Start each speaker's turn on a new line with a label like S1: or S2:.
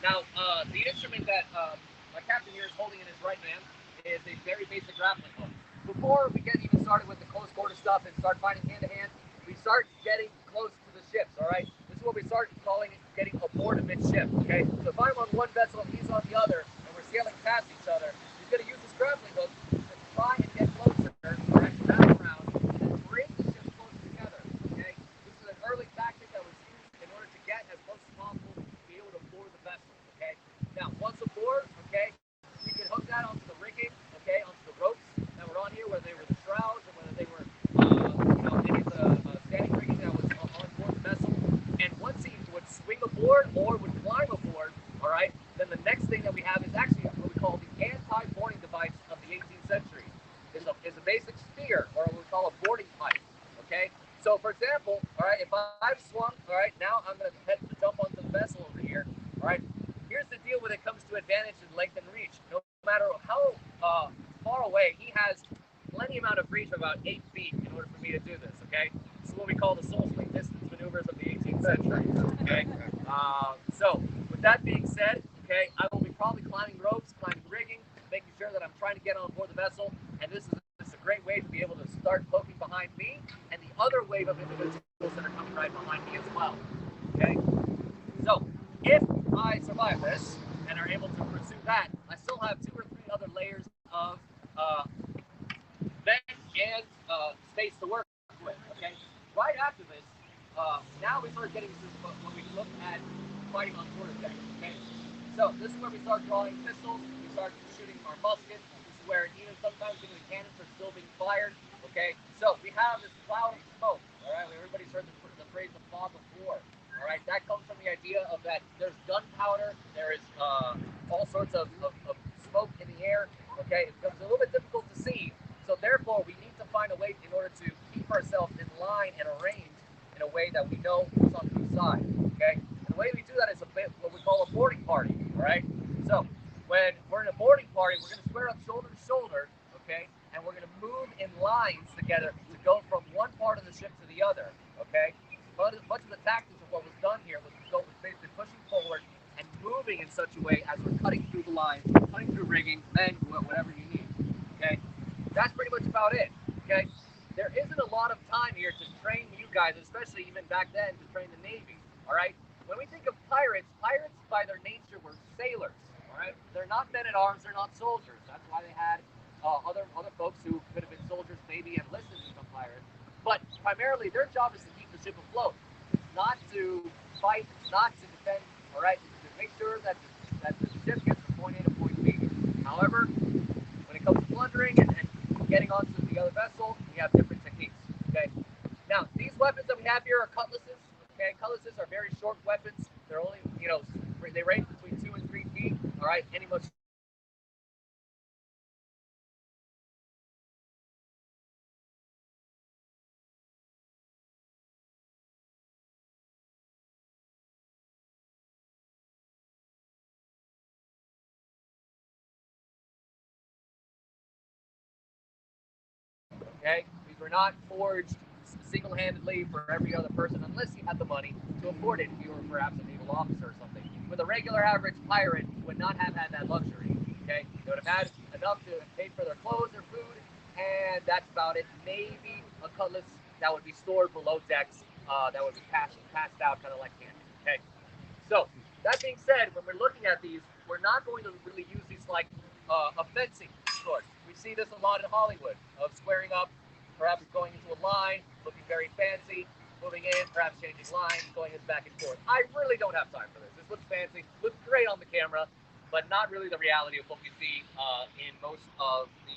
S1: Now, the instrument that my captain here is holding in his right hand is a very basic grappling hook. Before we get even started with the close quarter stuff and start fighting hand to hand, we start getting close to the ships. All right, this is what we start calling getting aboard amidship. Okay, so if I'm on one vessel and he's on the other, and we're sailing past each other, he's going to use his grappling hook to try and get closer. All right, wrap around and then bring the ships closer together. Okay, this is an early tactic that was used in order to get as close as possible to be able to board the vessel. Okay, now once aboard, okay, we can hook that onto the rigging, okay, onto the ropes that were on here, whether they were the shrouds or whether they were, any of the standing rigging that was on board the vessel. And once he would swing aboard or would climb aboard, all right, then the next thing that we have is actually what we call the anti-boarding device of the 18th century. Is a basic spear, or what we call a boarding pipe. Okay, so for example, all right, if I've swung, all right, now I'm going to head to jump onto the vessel over here. All right, here's the deal when it comes to advantage in length and reach. No matter how far away, he has plenty amount of reach of about 8 feet in order for me to do this. Okay, this is what we call the soul swing distance maneuvers of the 18th century. Okay, so with that being said, okay, I will be probably climbing ropes, climbing rigging, making sure that I'm trying to get on board the vessel, and this is a great way to be able to start poking behind me and the other wave of individuals that are coming right behind me as well. Okay, so if I survive this and are able to pursue that, I still have two or three other layers of uh, vent and space to work with. Okay, right after this, now we start getting to when we look at fighting on quarterdeck. Okay, so this is where we start drawing pistols. We start shooting our muskets. This is where even sometimes even the cannons are still being fired. Okay, so we have this cloud of smoke. All right, everybody's heard the phrase "the fog of war." All right, that comes from the idea of that there's gunpowder, there is all sorts of smoke in the air. Okay, it becomes a little bit difficult to see. So therefore, we need to find a way in order to keep ourselves in line and arranged in a way that we know who's on whose side. Okay, and the way we do that is a bit what we call a boarding party. All right, so when we're in a boarding party, we're going to square up shoulder to shoulder. Okay, and we're going to move in lines together to go from one part of the ship to the other. Okay, much of the tactics of what was done here was basically pushing forward and moving in such a way as we're cutting through the line, cutting through rigging, then whatever you need. Okay, that's pretty much about it. Okay, there isn't a lot of time here to train you guys, especially even back then to train the Navy. All right, when we think of pirates, pirates by their nature were sailors. All right, they're not men at arms, they're not soldiers. That's why they had other folks who could have been soldiers, maybe enlisted to become pirates. But primarily, their job is to keep the ship afloat. It's not to fight. It's not to defend. All right, it's to make sure that the ship gets from point A to point B. However, when it comes to plundering and getting onto the other vessel, we have different techniques. Okay. Now, these weapons that we have here are cutlasses. Okay, cutlasses are very short weapons. They're only, they range between 2 and 3 feet. All right, any much larger than that, and they're very sharp. Okay, now the idea of these weapons is to cut through Okay, these were not forged single-handedly for every other person, unless you had the money to afford it. If you were perhaps a naval officer or something. With a regular average pirate, would not have had that luxury. Okay, they would have had enough to have paid for their clothes, their food, and that's about it. Maybe a cutlass that would be stored below decks, that would be passed out, kind of like candy. Okay, so that being said, when we're looking at these, we're not going to really use these like a fencing sword. We see this a lot in Hollywood of squaring up, perhaps going into a line, looking very fancy, moving in, perhaps changing lines, going back and forth. I really don't have time for this. This looks fancy, looks great on the camera, but not really the reality of what we see in most of the